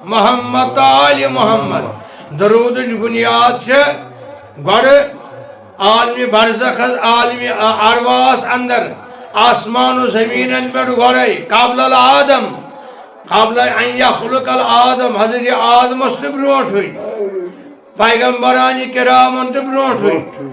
محمد آل محمد درود بنیاد گوڑ عالمی برزخ عالمی ارواس اندر آسمان و زمین پر گوڑے قبل الآدم قبل ان یخلق الآدم حضرت آدم است برونٹ ہوئی پیغمبرانی کرامن تو برونٹ ہوئی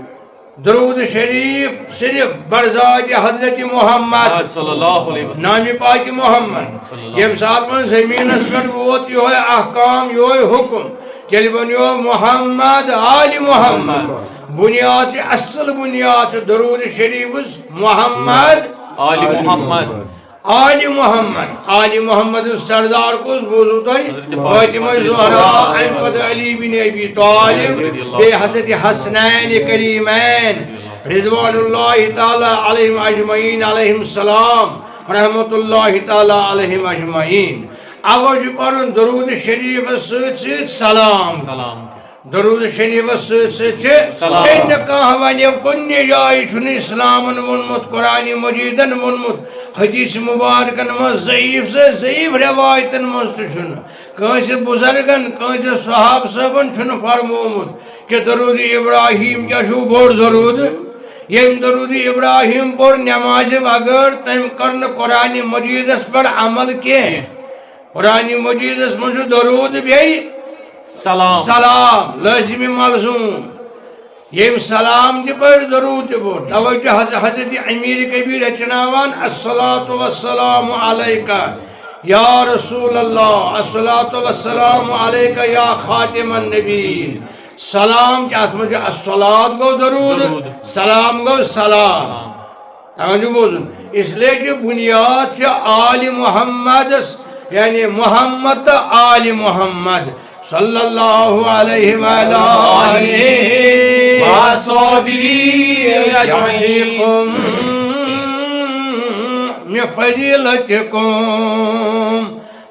درود شریف صرف برزاد حضرت محمد صلی اللہ علیہ وسلم نامی پاک محمد یم سات من زمین اس پر ووت یہ احکام یہ حکم تیل بنیو محمد آل محمد بنیاد اصل بنیاد درود شریف محمد آل محمد آل محمد آل محمد سردار کو بوزو تھی فاطمہ زہرا احمد علی بن ابی طالب بے حضرت حسنین کریمین رضوان اللہ تعالی علیہم اجمعین علیہم السلام رحمت اللہ تعالی علیہم اجمعین آواز پڑھن درود شریف سۭتۍ سلام سلام درود شریف سلام ان کانٛہہ وَنہِ کُنہِ جایہِ چھُنہٕ اِسلامن ووٚنمُت قرآنِ مجیدن ووٚنمُت حدیث مبارکن منٛز ضعیف روایتن منٛز تہِ چھُنہٕ کٲنٛسہِ بُزرگن کٲنٛسہِ صحاب صٲبن چھُنہٕ فرمومُت کہ درود ابراہیم کیٛاہ چھُ بوٚڑ درود یم درود ابراہیم پوٚر نٮ۪مازِ بغٲر تٔمۍ کٔر نہٕ قرآنِ مجیدس پٮ۪ٹھ عمل کینٛہہ قرآنِ مجیدس منٛز چھُ درود بیٚیہِ سلام سلام لازمی ملزوم یم سلام تہ پڑھ درود تہ پڑھ توجہ حضرت امیر کبیر چناوان الصلاة والسلام علیکہ یا رسول اللہ الصلاة والسلام علیکہ یا خاتم النبیین سلام کیا اس مجھے الصلاة گو درود سلام گو سلام توجہ بوزن اس لیے کہ بنیاد آل محمد یعنی محمد آل محمد صلی اللہ علیہ وآلہ وصحبہ اجمعین من فضیلتکم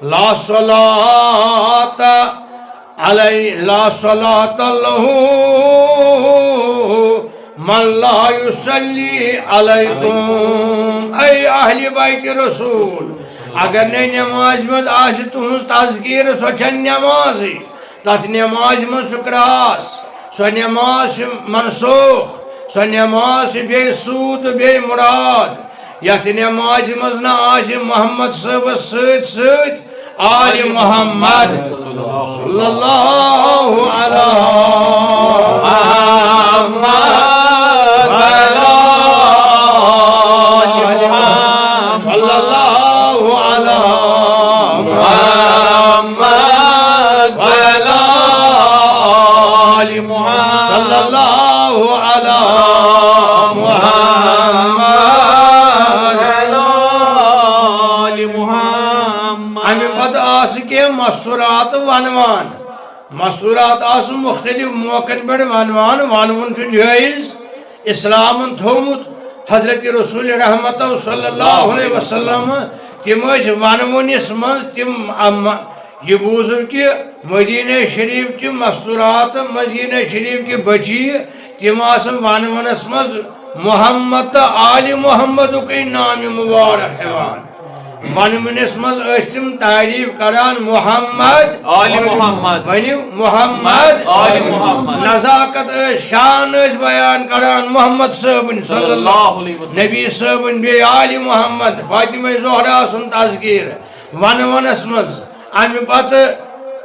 لا صلاة علی لا صلاة له من لا یصلی علیکم اے اہل بیت رسول اگر نے نماز مز آج تہذ تذکیر سو نماز تت نماز مز کراس سو نماز منسوخ سو نماز بے سود بے مراد یت نماز مز نہ آج محمد صاحب ست آل محمد صلی اللہ علیہ مسورات ونوان مسورات آس مختلف موقع پر ونوان ونون جائز اسلام تھومت حضرت رسول رحمت صلی اللہ علیہ وسلم تم ونونس من تم یہ بوزو کہ مدینہ شریف کی مسورات مدینہ شریف کی بچی تم ونونس مز محمد آل محمد کے نام مبارک ہیوان ونونس مز تم تعریف کران محمد آل محمد ونیو محمد آل محمد نزاکت شان بیان کران محمد صاحب صلی اللہ علیہ وسلم نبی صاحب بی آل محمد فاطمہ زہرا سن تذکیر ونونس مز امی پت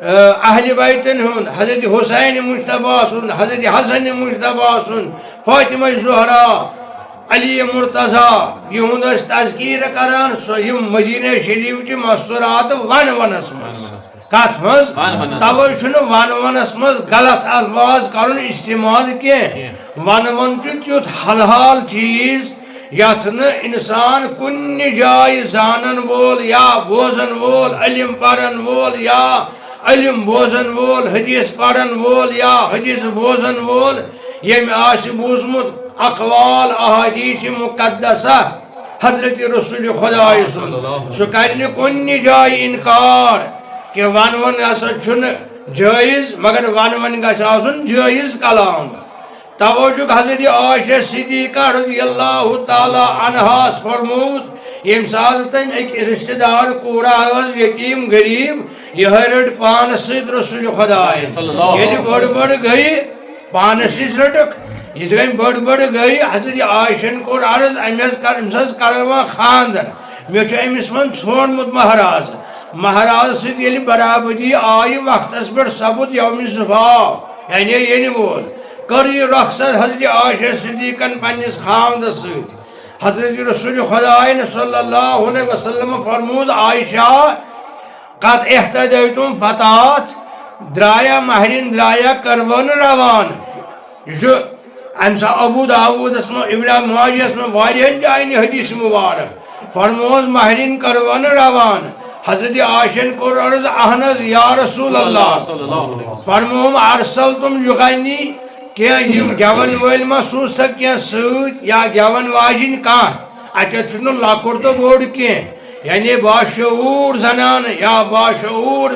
اہل بیتن ہن حضرت حسین مجتبی سن حضرت حسن مجتبی سن فاطمہ زہرا علی مرتضی یہند تذکیر کران مدینہ شریف کی مسورات ونونس مز کت مز توے ونونس مز غلط الفاظ کرن استعمال کی ونون تیت حلحال چیز یت انسان کن جائے زانن وول یا بوزن وول علم پرن وول یا علم بوزن وول حدیث پرن وول یا حدیث بوزن وول یم آس بوزمت اقوال احادیث مقدسہ حضرت رسول خدا سن سہ کر کن جائے انکار کہ ونون ہسا چھن جائز مگر ونون گژھِ آسن جائز کلام توجہ حضرت عائشہ صدیقہ رضی اللہ تعالی عنہا فرمود یم سات تم ایک رشتہ دار کورا یتیم غریب یہ رٹ پانس ست رسول خدا یل بڑ بڑ گئی پانس ست رٹک یہ گئی بڑ بڑ گئی حضرت عائشن کور عرض امس کروا خاندر مے امس من ژھونمت مہراز مہراز ست یل برابری آئی وقتس پہ سپد یوم زفاف یعنی ین وول کر یہ رخصت حضرت عائشہ صدیقن پنس خاندس ست حضرت رسول خدا صلی اللہ علیہ وسلم فرموز عائشہ قد احتدیتم فتات درایا مہرین درایا کرون روان جو امسا ابو داود اسم ابن ماجہ اسم والیہن جائنی حدیث مبارک فرموز مہرین کرون روان حضرت عائشہ کو عرض احنز یا رسول اللہ فرموم ارسلتم یغنی کیا گیون ول ما سوز تک کیا ست یا گیون واجن کان اتت چھن لکٹ تو بوڑ کی یعنی باشعور زنان یا باشعور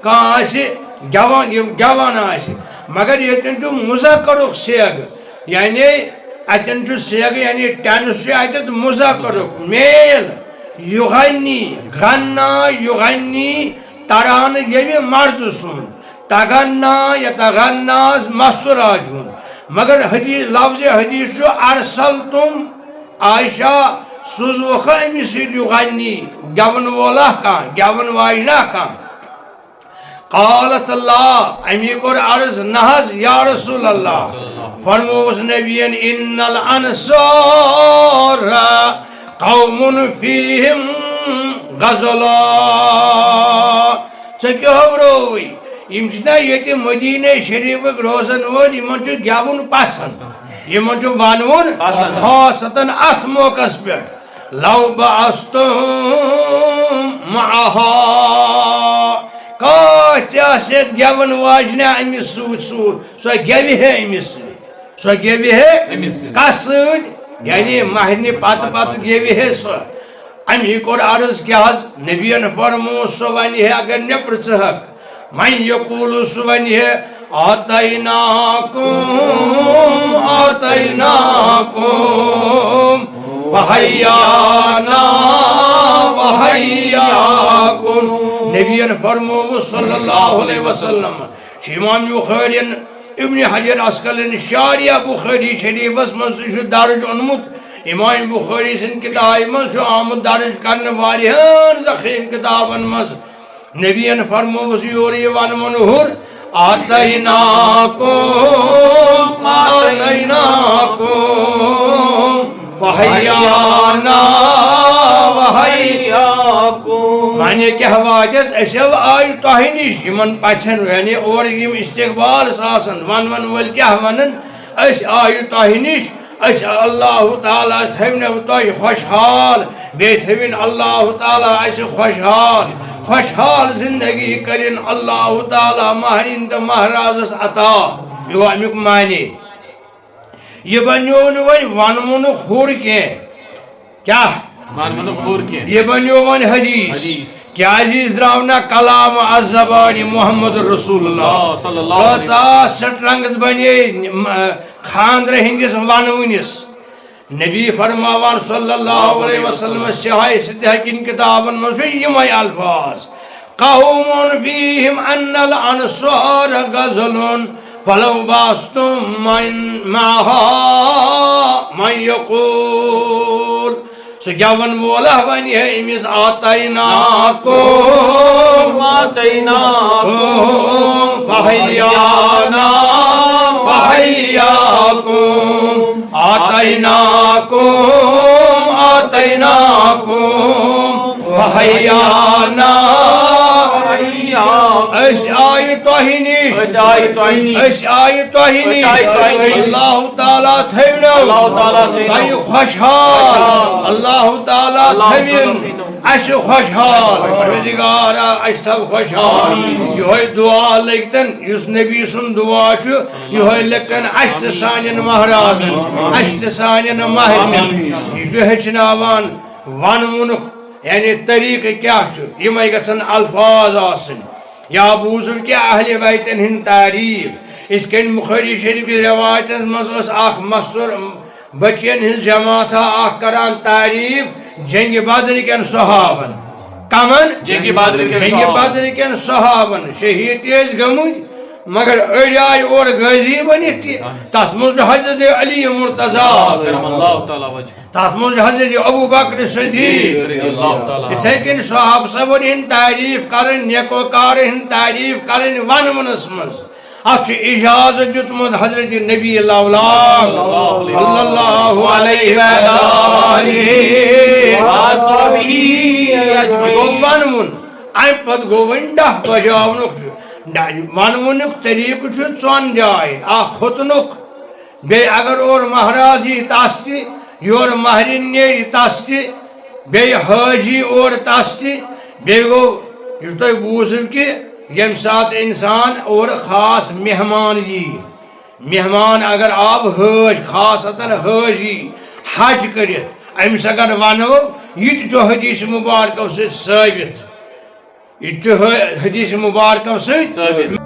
کان آسی گیون آسی مگر یتن چھو مذکرک سیگ یعنی اتن چھو سیگ یعنی ٹینس چھو اتت مذکرک میل یغنی غنا یغنی تران یہ مرد سن تغنا یتغناز مستراج ہون مگر حدیث لفظ حدیث جو ارسلتم عائشہ سوزوخ امی سید یغنی گون وولا کان گون واجنا کان قالت اللہ امی کور عرض نحض یا رسول اللہ فرموس نبیین ان الانصار قوم فیہم غزلا چکہ روئی یم چھنا یہ مدینہ شریف روزن ول یمن چھ گیون پسند یمن چھ ونون خاصتاً ات موقع پہ لو بعثتم معها کاش آسیت گیون واجنا امس سوت سو گیوی ہے امس سو گیوی ہے کس سوت یعنی مہرنی پت پت گیوی ہے سو امی کور عرض کیا نبیین فرمو سو ونی ہے اگر نے پرچھک من یقول سو ونی ہے آتیناکم وحیانا وحیاکم نبیین فرمو صلی اللہ علیہ وسلم امام بخاری ابن حجر عسقلانی شارح بخاری شریفس من درج اونمت امام بخاری سن کتاب من آمد درج کرنے واریہن ذخیم کتابن مز نبیین فرمو یوری ون منہر آتیناکم وحیانا وحیاکم معنی کیا واجس ایسے آئی تاہی نیش یمن پچھن یعنی اور یم استقبال ساسن ون ول کیا ونن ایس آئی تاہی نیش ایس اللہ تعالیٰ تھونے تاہی خوشحال بے تھوین اللہ تعالیٰ ایس خوشحال زندگی کرن اللہ تعالیٰ مہرین تو مہرازس عطا یہ امیک معنی یہ بنیون ون خور کیا یہ بنیون حدیث کیا عزیز دراونا کلام از زبان محمد رسول اللہ سٹ رنگت بنے خاندر ہندس ونونس نبی فرماوان صلی اللہ علیہ وسلم سیاہی صدیقین کتابن مجھئی الفاظ قوم فیہم ان الانصار غزلون فلو باستم معها من یقول سو گیون وولا ونی ہے امیس آتیناکم فحیانا فحیاکم آتیناکم وحیانا اس آئی توہینیش اس آئی توہینیش اللہ تعالیٰ تھوینو تائی خوشحال اللہ تعالیٰ تھوین اس خوشحال پروردگارا اس تھو خوشحال یہ دعا لکھتن اس نبی سن دعا چھو یہ لکھن اس سانین مہرازن اس سانین مہرین یہ جو ہچناوان ونونک یعنی طریق کیا چھو یہ میں گژھن الفاظ آسن یا بوزو کیا اہل بیتن ہن تعریف اس کن بخاری شریف کی روایت مز اخ مسر بچین ہن جماعت اخ کران تعریف جنگ بدر کن صحابن کمن جنگ بدر کن جنگ صحابن. بدر کن صحابن شہید تیز گمت مگر اڑ آئی اور غازی بنت تر مز حضرت علی مرتضی کرم اللہ تعالی وجہ تر مز حضرت ابو بکر صدیق رضی اللہ تعالی اتھے کن صحاب صبن ہند تعریف کرن نیکوکار ہند تعریف کرن ونس مز اتھ اجازت دیتمت حضرت نبی الاولاق صلی اللہ علیہ وآلہ گو ونون ام پت گو ون ڈف بجاونک ونونک طریقہ ژون جائیں اخ خطنک بی اگر اور مہراز یی تس تہ یور مہرین نیرِ تس تہ بی حاجی اور تس تہ بی گو یہ تھی بوزو کہ یم سات انسان اور خاص مہمان یی مہمان اگر آب حاج خاصتاً حاجی حج کرت امس اگر ونو یہ حدیث مبارکو ثابت یہ حدیث مبارکو ثابت